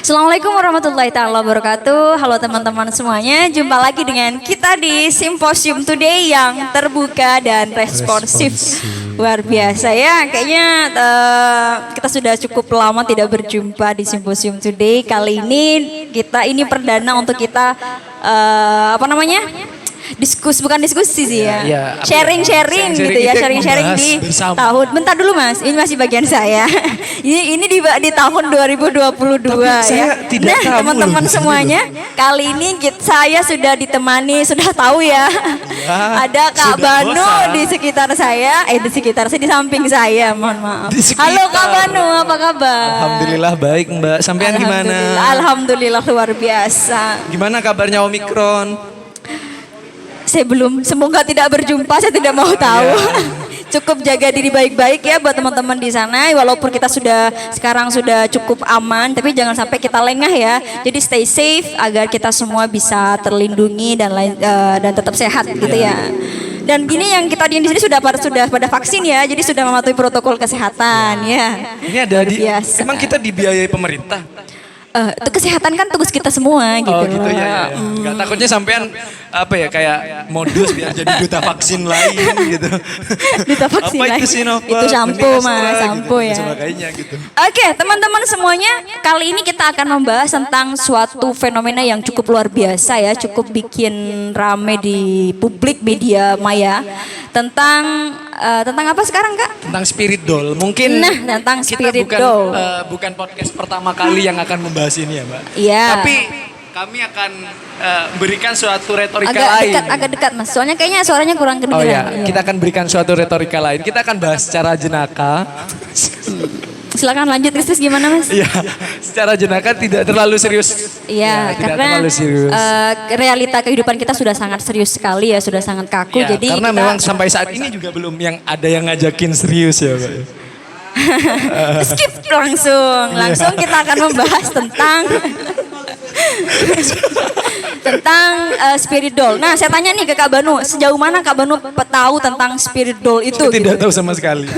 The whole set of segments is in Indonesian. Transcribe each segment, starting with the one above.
Assalamualaikum warahmatullahi taala wabarakatuh. Halo teman-teman semuanya, jumpa lagi dengan kita di Simposium Today yang terbuka dan responsif. Luar biasa ya, kayaknya kita sudah cukup lama tidak berjumpa di Simposium Today. Kali ini ini perdana untuk kita bukan diskusi sih ya. Sharing-sharing gitu ya, sharing-sharing di tahun. Bentar dulu Mas, ini masih bagian saya. ini di tahun 2022 ya. Nah, teman-teman semuanya, kali ini saya sudah ditemani, sudah tahu ya. Ada Kak Banu di sekitar saya, di samping saya, mohon maaf. Halo Kak Banu, apa kabar? Alhamdulillah baik Mbak, sampean gimana? Alhamdulillah luar biasa. Gimana kabarnya Omikron? Saya belum, semoga tidak berjumpa, saya tidak mau tahu. Cukup jaga diri baik-baik ya buat teman-teman di sana. Walaupun kita sekarang sudah cukup aman, tapi jangan sampai kita lengah ya. Jadi stay safe agar kita semua bisa terlindungi dan tetap sehat gitu ya. Dan gini yang kita di sini sudah pada vaksin ya, jadi sudah mematuhi protokol kesehatan ya. Ini ada emang kita dibiayai pemerintah? Itu kesehatan kan tugas kita semua gitu. Oh gitu ya. Enggak takutnya sampean kayak modus biar jadi duta vaksin lain gitu. Duta vaksin lain. Itu sampo Mas, sampo ya. Gitu. Oke, teman-teman semuanya, kali ini kita akan membahas tentang suatu fenomena yang cukup luar biasa ya, cukup bikin rame di publik media maya tentang apa sekarang Kak? Tentang spirit doll. Mungkin tentang spirit kita doll. Bukan podcast pertama kali yang akan membahas ini ya Mbak. Iya. Tapi kami akan berikan suatu retorika lain. Agak dekat Mas, soalnya kayaknya suaranya kurang kedengaran. Oh iya, kita akan berikan suatu retorika lain. Kita akan bahas secara jenaka. Silakan lanjut Kristus, gimana Mas? Iya, secara jenaka tidak terlalu serius. Iya, karena realita kehidupan kita sudah sangat serius sekali ya, sudah sangat kaku. Ya, jadi karena memang sampai saat ini juga belum ada yang ngajakin serius ya Pak. Skip langsung kita akan membahas tentang spirit doll. Nah, saya tanya nih ke Kak Banu, sejauh mana Kak Banu tahu tentang spirit doll itu? Saya tidak tahu sama sekali.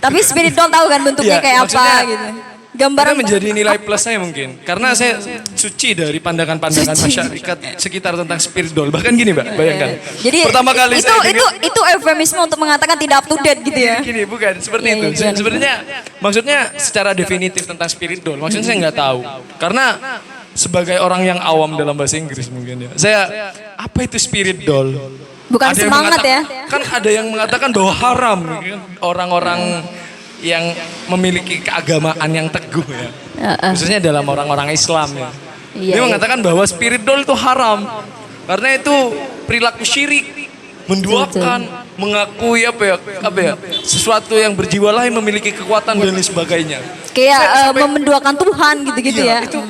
Tapi spirit doll tahu kan bentuknya kayak apa gitu. Gambaran menjadi nilai plus saya mungkin. Karena saya suci dari pandangan-pandangan masyarakat sekitar tentang spirit doll. Bahkan gini Mbak, bayangkan. Jadi pertama kali itu eufemisme untuk mengatakan tidak up to date gitu ya. Gini, bukan seperti itu. Sebenarnya maksudnya secara definitif tentang spirit doll. Maksudnya saya nggak tahu. Karena sebagai orang yang awam dalam bahasa Inggris mungkin ya. Saya apa itu spirit doll? Bukan semangat ya. Kan ada yang mengatakan bahwa haram orang-orang yang memiliki keagamaan yang teguh ya. Khususnya dalam orang-orang Islam ya. Dia mengatakan bahwa spirit doll itu haram. Karena itu perilaku syirik. Menduakan, mengakui sesuatu yang berjiwa lain memiliki kekuatan dan lain sebagainya. Kayak menduakan Tuhan gitu-gitu ya. Itu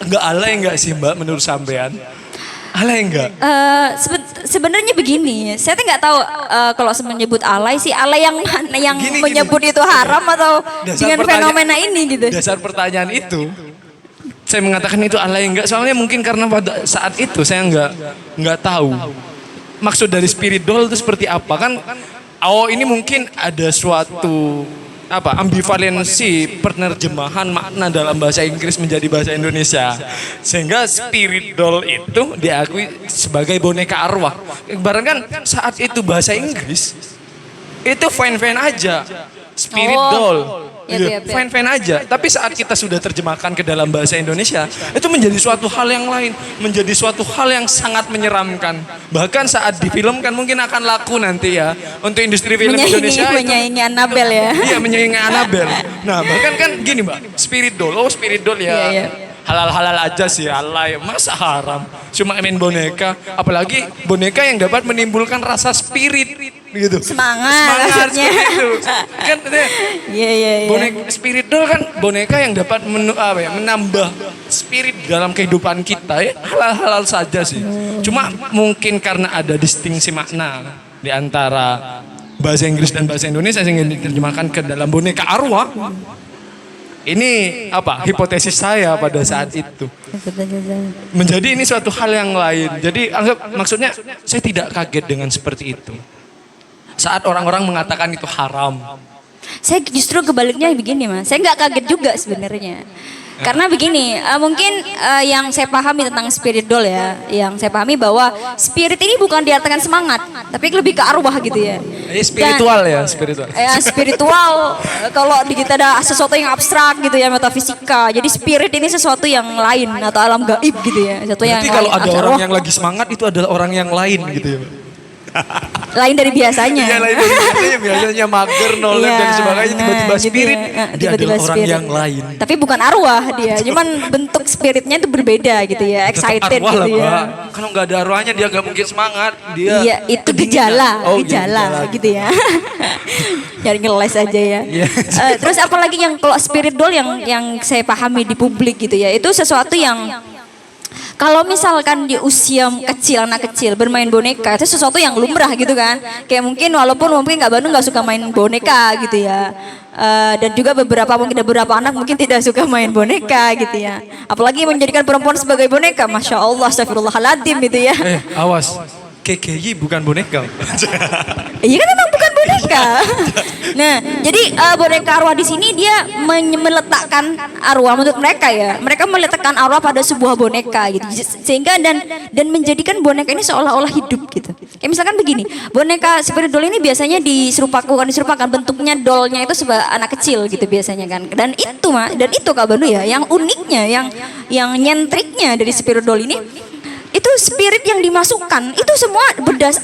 enggak alay enggak sih Mbak menurut sampean? Alay enggak? Sebenarnya begini, saya nggak tahu kalau menyebut alay sih, alay yang mana yang menyebut itu haram atau dengan fenomena ini gitu. Dasar pertanyaan itu, saya mengatakan itu alay enggak, soalnya mungkin karena pada saat itu saya enggak tahu maksud dari spirit doll itu seperti apa kan. Ini mungkin ada suatu ambivalensi penerjemahan makna dalam bahasa Inggris menjadi bahasa Indonesia, sehingga spirit doll itu diakui sebagai boneka arwah. Ibarat kan saat itu bahasa Inggris itu fine-fine aja, spirit doll fine-fine aja. Tapi saat kita sudah terjemahkan ke dalam bahasa Indonesia, itu menjadi suatu hal yang lain, menjadi suatu hal yang sangat menyeramkan. Bahkan saat difilmkan mungkin akan laku nanti ya untuk industri film Indonesia. Menyaingi Annabelle ya. Iya, menyaingi Annabelle. Nah, bahkan kan gini Mbak, spirit doll ya. Halal-halal aja sih, alay, masa haram? Cuma main boneka, apalagi boneka yang dapat menimbulkan rasa spirit gitu. Semangat seperti itu. Kan boneka spirit doll kan boneka yang dapat menambah spirit dalam kehidupan kita ya. Halal-halal saja sih. Cuma mungkin karena ada distingsi makna di antara bahasa Inggris dan bahasa Indonesia sehingga diterjemahkan ke dalam boneka arwah. Ini hipotesis saya pada saat itu. Menjadi ini suatu hal yang lain. Jadi maksudnya saya tidak kaget dengan seperti itu. Saat orang-orang mengatakan itu haram. Saya justru kebaliknya begini Mas. Saya nggak kaget juga sebenarnya. Karena begini, mungkin yang saya pahami tentang spirit doll ya, yang saya pahami bahwa spirit ini bukan diartikan semangat, tapi lebih ke arwah gitu ya. Spiritual ya, spiritual. Spiritual, kalau di kita ada sesuatu yang abstrak gitu ya, metafisika. Jadi spirit ini sesuatu yang lain atau alam gaib gitu ya. Berarti kalau ada orang yang lagi semangat itu adalah orang yang lain gitu ya. Lain dari biasanya. Iya, lain dari biasanya. Biasanya mager, nolak dan sebagainya. Tiba-tiba spirit, dia adalah orang yang lain. Tapi bukan arwah dia, cuman bentuk spiritnya itu berbeda gitu ya, excited arwah gitu lah, ya. Kalau nggak ada arwahnya dia nggak mungkin semangat. Dia iya, itu gejala gitu ya. Nyari ngeles aja ya. Terus apalagi yang kalau spirit doll yang saya pahami di publik gitu ya, itu sesuatu yang kalau misalkan di usia kecil, anak kecil bermain boneka itu sesuatu yang lumrah gitu kan. Kayak walaupun mungkin Kak Banu gak suka main boneka gitu ya. Dan juga beberapa anak mungkin tidak suka main boneka gitu ya. Apalagi menjadikan perempuan sebagai boneka. Masya Allah, astagfirullahaladzim gitu ya. Awas, KKI bukan boneka. Iya kan memang bukan boneka. Nah, jadi boneka arwah di sini dia meletakkan arwah menurut mereka ya. Mereka meletakkan arwah pada sebuah boneka gitu. Sehingga dan menjadikan boneka ini seolah-olah hidup gitu. Kayak misalkan begini, boneka spirit doll ini biasanya diserupakan bentuknya dollnya itu sebagai anak kecil gitu biasanya kan. Dan itu Kak Banu ya, yang uniknya, yang nyentriknya dari spirit doll ini itu spirit yang dimasukkan itu semua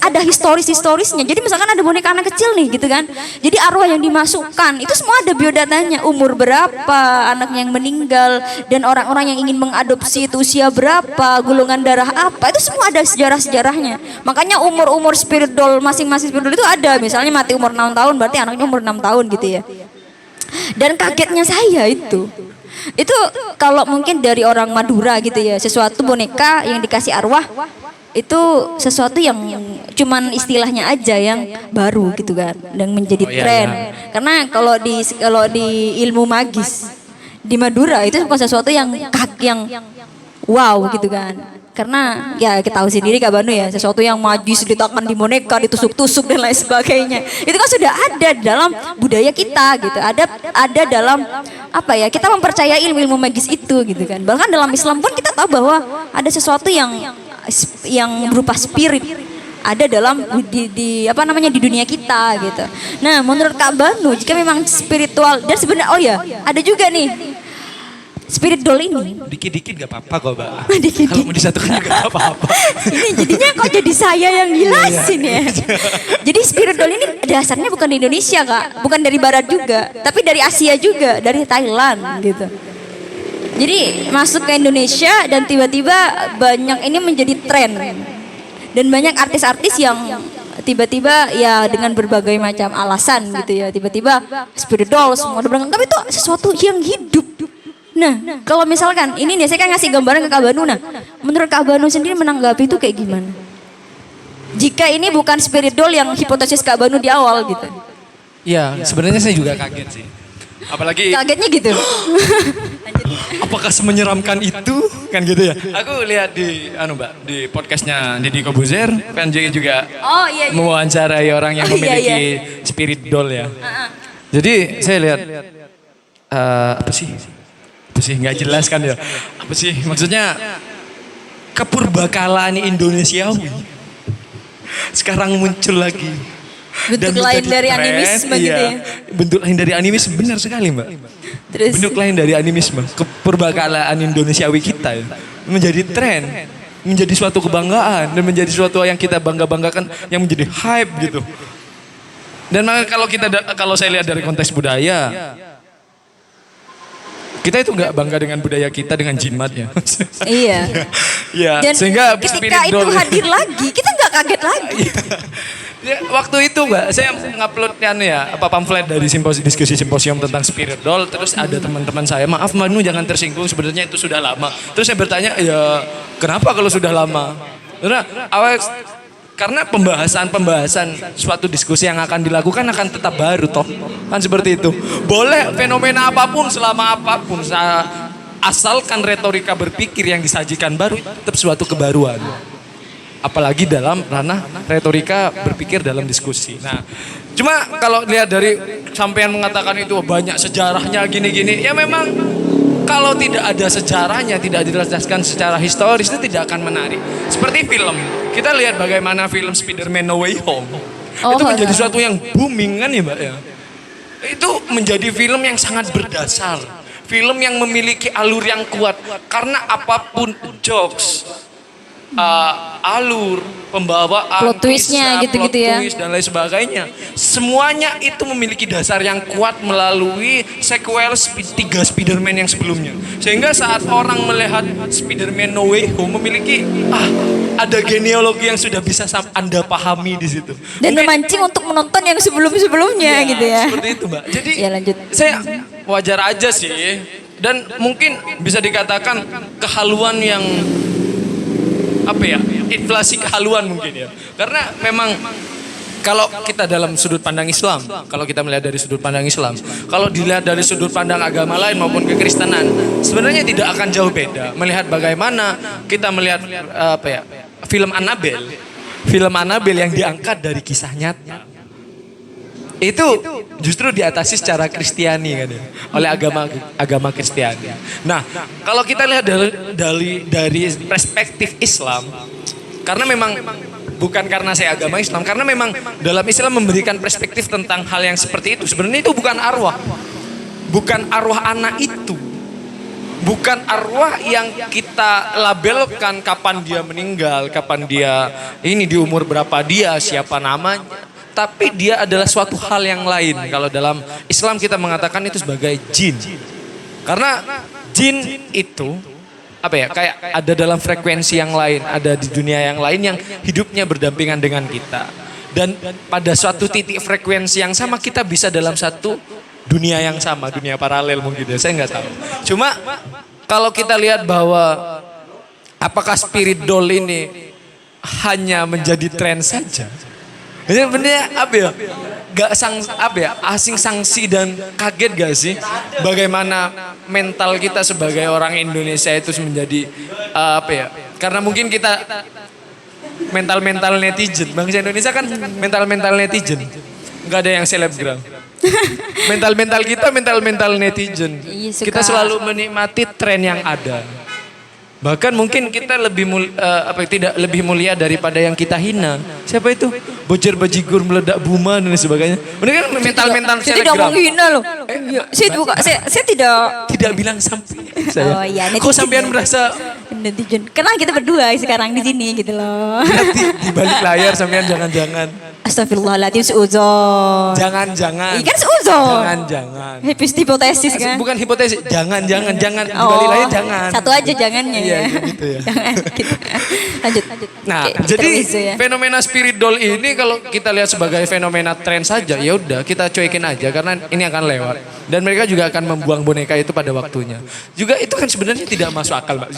ada historisnya. Jadi misalkan ada boneka anak kecil nih gitu kan, jadi arwah yang dimasukkan itu semua ada biodatanya, umur berapa anaknya yang meninggal, dan orang-orang yang ingin mengadopsi itu usia berapa, golongan darah apa, itu semua ada sejarah-sejarahnya. Makanya umur spirit doll masing-masing spirit doll itu ada, misalnya mati umur 6 tahun berarti anaknya umur 6 tahun gitu ya. Dan kagetnya saya itu kalau mungkin dari orang Madura gitu ya, sesuatu boneka yang dikasih arwah itu sesuatu yang cuman istilahnya aja yang baru gitu kan, dan menjadi tren. Karena kalau di ilmu magis di Madura itu bukan sesuatu yang wow gitu kan. Karena ya kita tahu sendiri Kak Banu ya, sesuatu yang magis diletakkan di boneka, ditusuk-tusuk dan lain sebagainya. Itu kan sudah ada dalam budaya kita gitu. Ada dalam kita mempercayai ilmu magis itu gitu kan. Bahkan dalam Islam pun kita tahu bahwa ada sesuatu yang berupa spirit ada dalam di dunia kita gitu. Nah, menurut Kak Banu jika memang spiritual dan sebenarnya ada juga nih spirit doll ini. Dikit-dikit gak apa-apa kok, Mbak. Kalau mau disatukan gak apa-apa. Ini jadinya kok jadi saya yang jelasin ya. Jadi spirit doll ini dasarnya bukan di Indonesia Kak, bukan dari Barat juga, tapi dari Asia juga, dari Thailand gitu. Jadi masuk ke Indonesia dan tiba-tiba banyak ini menjadi tren. Dan banyak artis-artis yang tiba-tiba ya dengan berbagai macam alasan gitu ya, tiba-tiba spirit doll semua berangkat, tapi itu sesuatu yang hidup. Nah, kalau misalkan ini nih saya kan ngasih gambaran ke Kak Banu. Nah, menurut Kak Banu sendiri menanggapi itu kayak gimana? Jika ini bukan spirit doll yang hipotesis Kak Banu di awal gitu. Iya, sebenarnya saya juga kaget sih. Apalagi kagetnya gitu. Apakah semenyeramkan itu kan gitu ya? Aku lihat di di podcastnya Deddy Kobuzer kan juga mewawancarai orang yang memiliki spirit doll ya. Jadi saya lihat apa sih nggak jelas kan ya, apa sih maksudnya, kepurbakalaan Indonesiawi sekarang muncul lagi. Bentuk lain dari animisme gitu ya. Bentuk lain dari animisme, benar sekali Mbak. Terus bentuk lain dari animisme, kepurbakalaan Indonesiawi kita ya, menjadi tren, menjadi suatu kebanggaan dan menjadi suatu yang kita bangga-banggakan, yang menjadi hype gitu. Dan kalau saya lihat dari konteks budaya, kita itu nggak bangga dengan budaya kita, dengan jimatnya. Iya. Ya, dan sehingga ketika itu hadir lagi, kita nggak kaget lagi. Ya, waktu itu Mbak, saya ngupload pamflet dari diskusi simposium tentang spirit doll. Terus ada teman-teman saya, maaf Manu jangan tersinggung, sebenarnya itu sudah lama. Terus saya bertanya, ya kenapa kalau sudah lama? Karena pembahasan suatu diskusi yang akan dilakukan akan tetap baru toh. Kan seperti itu. Boleh fenomena apapun, selama apapun, asalkan retorika berpikir yang disajikan baru, tetap suatu kebaruan. Apalagi dalam ranah retorika berpikir dalam diskusi. Nah, cuma kalau lihat dari sampean mengatakan itu banyak sejarahnya gini-gini, ya memang kalau tidak ada sejarahnya, tidak dijelaskan secara historis itu tidak akan menarik. Seperti film, kita lihat bagaimana film Spider-Man No Way Home. Itu menjadi sesuatu yang booming kan ya Mbak ya. Itu menjadi film yang sangat berdasar. Film yang memiliki alur yang kuat. Karena apapun jokes, alur, pembawaan, plot twistnya gitu-gitu ya. Twist dan lain sebagainya. Semuanya itu memiliki dasar yang kuat melalui sequel 3 Spider-Man yang sebelumnya. Sehingga saat orang melihat Spider-Man No Way Home memiliki ada genealogi yang sudah bisa Anda pahami di situ. Dan memancing untuk menonton yang sebelum-sebelumnya gitu ya. Seperti itu Mbak. Jadi ya, lanjut. Saya wajar aja sih. Dan mungkin bisa dikatakan kehaluan yang inflasi kehaluan mungkin ya. Karena memang kalau kita dalam sudut pandang Islam, kalau kita melihat dari sudut pandang Islam, kalau dilihat dari sudut pandang agama lain maupun kekristenan, sebenarnya tidak akan jauh beda. Melihat bagaimana kita melihat film Annabelle yang diangkat dari kisah nyata. Itu justru diatasi secara Kristiani kan ya, oleh agama Kristiani. Nah, kalau kita lihat dari perspektif Islam, karena memang bukan karena saya agama Islam, karena memang dalam Islam memberikan perspektif tentang hal yang seperti itu. Sebenarnya itu bukan arwah. Bukan arwah anak itu. Bukan arwah yang kita labelkan kapan dia meninggal, kapan dia di umur berapa dia, siapa namanya. Tapi dia adalah suatu hal yang lain. Kalau dalam Islam kita mengatakan itu sebagai jin. Karena jin itu kayak ada dalam frekuensi yang lain, ada di dunia yang lain yang hidupnya berdampingan dengan kita. Dan pada suatu titik frekuensi yang sama kita bisa dalam satu dunia yang sama, dunia paralel mungkin ya, saya nggak tahu. Cuma kalau kita lihat bahwa apakah spirit doll ini hanya menjadi tren saja? Bener-bener asing sangsi dan kaget gak sih bagaimana mental kita sebagai orang Indonesia itu menjadi karena mungkin kita mental netizen, bangsa Indonesia kan mental netizen, nggak ada yang selebgram. mental kita mental netizen. Kita selalu menikmati tren yang ada. Bahkan mungkin kita tidak lebih mulia daripada yang kita hina. Siapa itu? Bocor bajigur meledak buma dan sebagainya. Ini kan mental saya tidak menghina loh. Saya tidak bilang sampai. Oh iya, kok sampean merasa netizen? Karena kita berdua sekarang di sini gitu loh. Nanti di balik layar sampean jangan-jangan. Astagfirullahaladzim, seuzon. Jangan. Ikan seuzon. Jangan. Hipotesis kan? Bukan hipotesis. Jangan. Di balik layar jangan. Satu aja jangannya ya. Iya gitu ya. Jangan. Gitu. Lanjut. Nah, jadi fenomena spirit doll ini kalau kita lihat sebagai fenomena tren saja, ya udah kita cuekin aja karena ini akan lewat. Dan mereka juga akan membuang boneka itu pada waktunya. Juga itu kan sebenarnya tidak masuk akal, Mbak.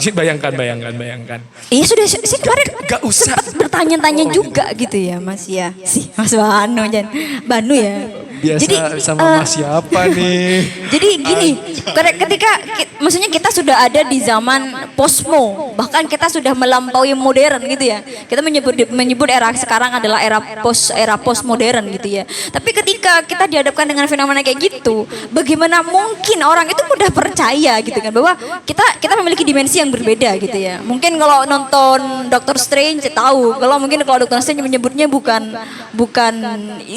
Bayangkan. Iya sudah, saya kemarin gak usah sempat bertanya-tanya juga gitu ya, Mas ya. Mas Banu ya. Biasa jadi, sama Mas siapa nih? Jadi gini, maksudnya kita sudah ada di zaman posmo, bahkan kita sudah melampaui modern gitu ya. Kita menyebut era sekarang adalah era postmodern gitu ya. Tapi ketika kita dihadapkan dengan fenomena kayak gitu, bagaimana mungkin orang itu mudah percaya gitu kan bahwa kita memiliki dimensi yang berbeda gitu ya. Mungkin kalau nonton Doctor Strange tahu, kalau Doctor Strange menyebutnya bukan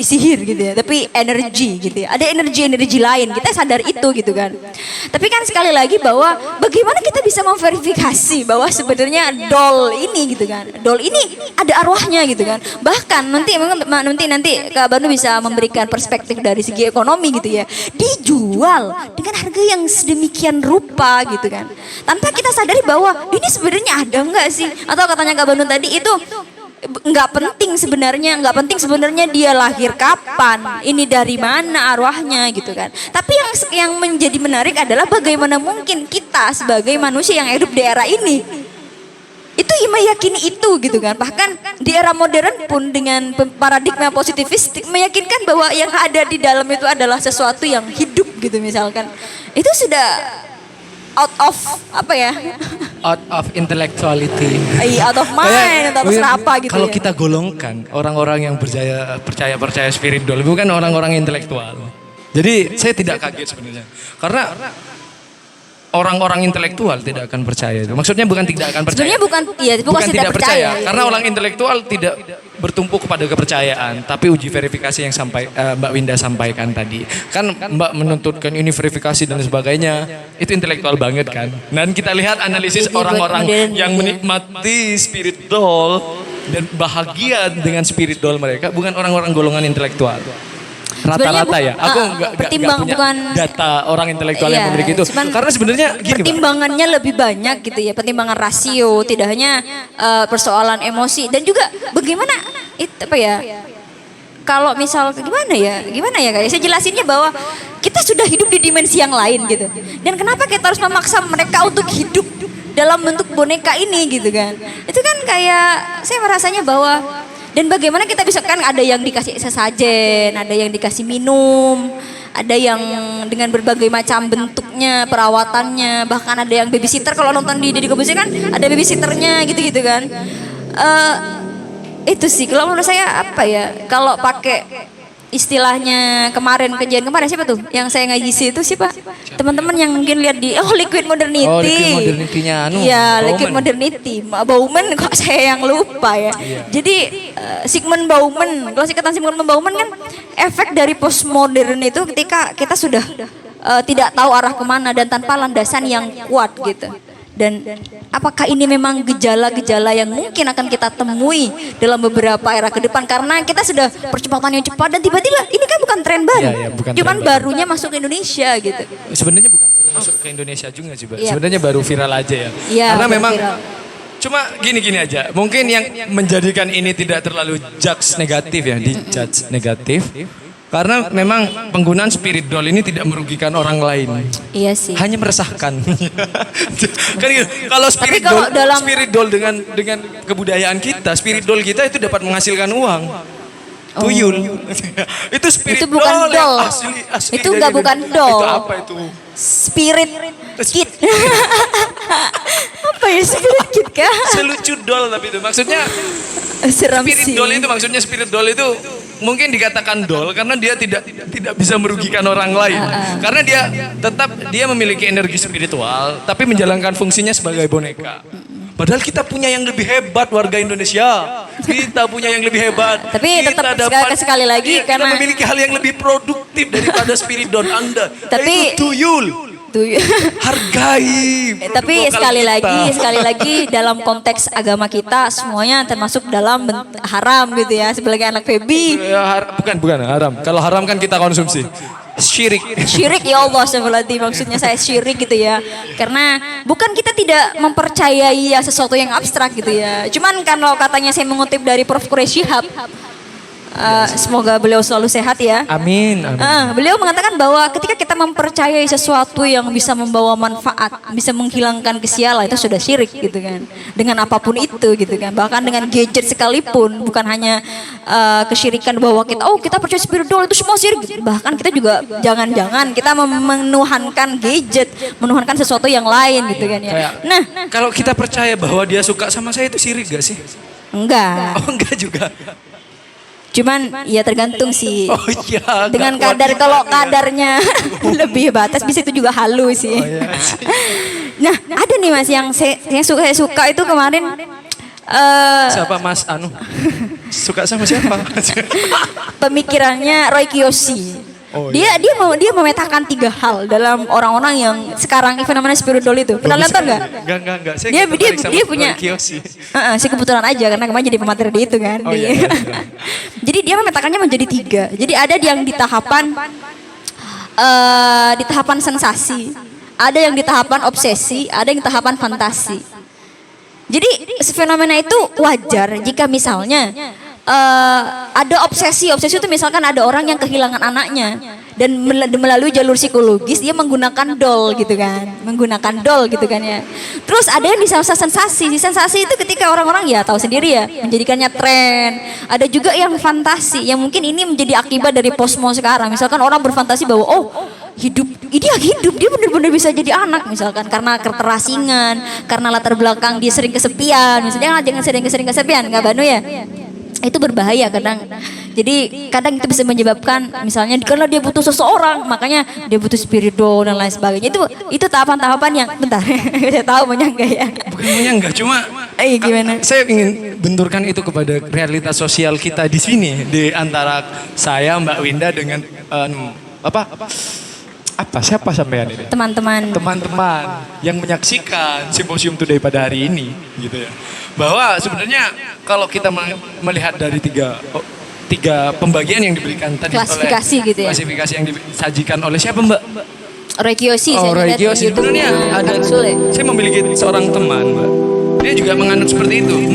sihir gitu ya, tapi energi gitu ya. Ada energi lain, kita sadar itu gitu kan. Tapi kan sekali lagi bahwa bagaimana kita bisa memverifikasi bahwa sebenarnya doll ini gitu kan. Doll ini ada arwahnya gitu kan. Bahkan nanti Kak Banu bisa memberikan perspektif dari segi ekonomi gitu ya. Dijual dengan harga yang sedemikian rupa gitu kan. Tanpa kita sadari bahwa ini sebenarnya ada enggak sih? Atau katanya Kak Banu tadi itu nggak penting sebenarnya dia lahir kapan, ini dari mana arwahnya gitu kan. Tapi yang menjadi menarik adalah bagaimana mungkin kita sebagai manusia yang hidup di era ini itu meyakini itu gitu kan. Bahkan di era modern pun dengan paradigma positivistik meyakinkan bahwa yang ada di dalam itu adalah sesuatu yang hidup gitu misalkan. Itu sudah out of out of intellectuality. Out of mind atau apa gitu. Kalau ya. kita golongkan orang-orang yang percaya spirit doll bukan orang-orang intelektual. Jadi saya tidak kaget sebenarnya. Karena orang-orang intelektual tidak akan percaya itu. Maksudnya bukan tidak akan percaya. Sebenarnya bukan tidak percaya. Ya. Karena orang intelektual tidak bertumpu kepada kepercayaan, tapi uji verifikasi yang Mbak Winda sampaikan tadi. Kan Mbak menuntutkan ini verifikasi dan sebagainya. Itu intelektual banget kan. Dan kita lihat analisis orang-orang yang menikmati spirit doll dan bahagia dengan spirit doll mereka bukan orang-orang golongan intelektual. Rata-rata ya. Aku nggak punya data orang intelektual yang memiliki itu. Karena sebenarnya gini, pertimbangannya lebih banyak gitu ya. Pertimbangan rasio, tidak hanya persoalan emosi dan juga bagaimana kalau misal gimana ya guys. Saya jelasinnya bahwa kita sudah hidup di dimensi yang lain gitu. Dan kenapa kita harus memaksa mereka untuk hidup dalam bentuk boneka ini gitu kan. Itu kan kayak saya merasanya bahwa dan bagaimana kita bisa kan ada yang dikasih sesajen, ada yang dikasih minum, ada yang dengan berbagai macam bentuknya, perawatannya, bahkan ada yang babysitter. Kalau nonton di Deddy Corbuzier kan ada babysitternya gitu-gitu kan. Itu sih kalau menurut saya kalau pakai istilahnya kejadian kemarin siapa tuh yang saya ngajisi itu siapa teman-teman yang mungkin lihat di Liquid Modernity. Liquid Modernity-nya Liquid Modernity Bauman kok saya yang lupa ya. Jadi Sigmund Bauman, kalau singkatan Sigmund Bauman kan efek dari postmodern itu ketika kita sudah tidak tahu arah kemana dan tanpa landasan yang kuat gitu. Dan apakah ini memang gejala-gejala yang mungkin akan kita temui dalam beberapa era ke depan karena kita sudah percepatan yang cepat dan tiba-tiba ini kan bukan tren baru, cuman barunya masuk ke Indonesia gitu. Sebenarnya bukan baru masuk ke Indonesia juga sih, sebenarnya baru viral aja ya. Karena memang viral. Cuma gini aja, mungkin yang menjadikan ini tidak terlalu judge negatif ya, dijudge negatif. Karena memang penggunaan spirit doll ini tidak merugikan orang lain. Iya sih. Hanya meresahkan. Kan gitu. Kalau spirit doll dengan kebudayaan kita, spirit doll kita itu dapat menghasilkan uang. Tuyul. Itu spirit itu bukan doll. Asli itu enggak bukan doll. Itu apa itu? Spirit kit. Apa ya spirit kit kah? Selucu doll tapi itu maksudnya. Seram spirit sih. Doll itu maksudnya spirit doll itu mungkin dikatakan doll karena dia tidak bisa merugikan orang lain. Karena dia memiliki energi spiritual tapi menjalankan fungsinya sebagai boneka. Padahal kita punya yang lebih hebat warga Indonesia. Kita punya yang lebih hebat. Tapi tetap sekali lagi kita memiliki hal yang lebih produktif daripada spirit doll Anda. Tapi tuyul. Hargai. Tapi sekali lagi dalam konteks agama kita semuanya termasuk dalam haram gitu ya sebagai anak Febi. Bukan haram. Kalau haram kan kita konsumsi. Syirik ya Allah maksudnya saya syirik gitu ya. Karena bukan kita tidak mempercayai sesuatu yang abstrak gitu ya. Cuman kalau katanya saya mengutip dari Prof. Quraish Shihab. Semoga beliau selalu sehat ya. Amin. Beliau mengatakan bahwa ketika kita mempercayai sesuatu yang bisa membawa manfaat, bisa menghilangkan kesialan, itu sudah syirik gitu kan. Dengan apapun itu gitu kan. Bahkan dengan gadget sekalipun, bukan hanya kesyirikan bahwa kita percaya spiritual itu semua syirik. Bahkan kita juga jangan-jangan kita menuhankan gadget, menuhankan sesuatu yang lain gitu kan ya. Nah, kalau kita percaya bahwa dia suka sama saya itu syirik gak sih? Enggak. Oh, enggak juga. Cuman ya tergantung sih. Oh iya. Dengan kalau kadarnya lebih batas bisa itu juga halu sih. Oh, iya. Nah, ada nih Mas yang saya suka itu kemarin siapa Mas Anu? Suka sama siapa? Pemikirannya Roy Kiyoshi. Oh, dia memetakan 3 hal dalam orang-orang yang sekarang fenomena spirit doll itu. Pernah nonton nggak? Enggak. Dia punya. Saya kebetulan aja karena kemarin jadi pemateri di itu kan. Oh, iya. Jadi dia memetakannya menjadi 3. Jadi ada yang di tahapan sensasi, ada yang di tahapan obsesi, ada yang di tahapan fantasi. Jadi fenomena itu wajar jika misalnya ada obsesi itu misalkan ada orang yang kehilangan anaknya dan melalui jalur psikologis dia menggunakan doll gitu kan ya. Terus ada yang di sensasi itu ketika orang-orang ya tahu sendiri ya menjadikannya tren. Ada juga yang fantasi yang mungkin ini menjadi akibat dari posmo sekarang. Misalkan orang berfantasi bahwa hidup dia benar-benar bisa jadi anak misalkan karena keterasingan, karena latar belakang dia sering kesepian. Misalnya jangan sering kesepian, nggak Banu ya? Itu berbahaya kadang. Jadi kadang itu bisa menyebabkan misalnya karena dia butuh seseorang, makanya dia butuh spirit doll dan lain sebagainya. Itu tahapan-tahapan yang bentar. Saya tahu menyangga ya. Bukan menyangga, cuma gimana? saya ingin benturkan itu kepada realitas sosial kita di sini, di antara saya, Mbak Winda dengan siapa sampean ini? Teman-teman yang menyaksikan simposium today pada hari ini gitu ya. Bahwa sebenarnya kalau kita melihat dari tiga pembagian yang diberikan tadi klasifikasi oleh gitu ya. Klasifikasi yang disajikan oleh siapa, Mbak? Roy Kiyoshi. Roy Kiyoshi. Sebenarnya saya memiliki seorang teman, Mbak. Dia juga menganut seperti itu.